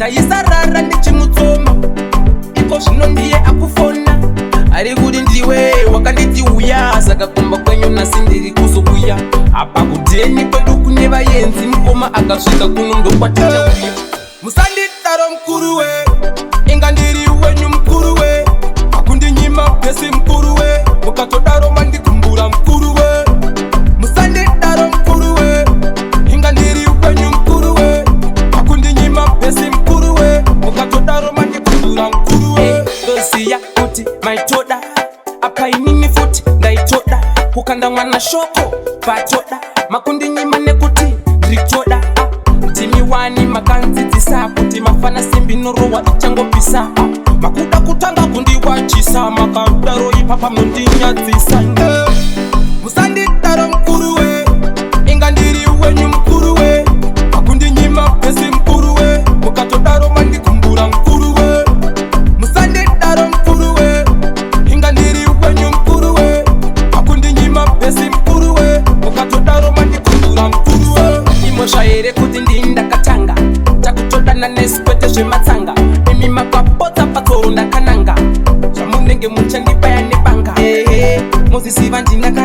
ndaisarara ndichimutsoma iko zvino ndiye akufona ari kuti ndiwe wakanditi uya saka kumba kwenyu nasi ndiri kuzokuya apa kudheni kwedu kune vayenzi mukoma akasvika kuno ndokwatichauya musandidaro mukuru we inga ndiri wenyu mukuru we akundinyima pesi mukuru we mukatodaro mandikumbura mukuru we musandidaro mukuru we inga ndiri wenyu mukuru we akundinyima pesi mukuru we mukatodaro mandikumbura mukuru we doziya kuti maitoda apainini futi ndaitoda kukanda mwana shoko patoda makundinyima nekuti nditoda timi wani makanzidzisa kuti mafana simbi norowa ichangopisa makuda kutanga kundiwachisa makadaro ipapa munondinyadzisa musandidaro mukuru we inga ndiri wenyu mukuru we makundinyima pesi mukuru we mukatodaro mandikumbura mukuru we musandidaro mukuru we inga ndiri wenyu mukuru we makundinyima pesi mukuru we mukatodaro mandikumbura mukuru we imosha here kuti ndindakatanga takutodana nesikwete zvematsanga imi makapodza patsoro ndakananga zvamunenge muchandibaya nebanga muziziva ndinaka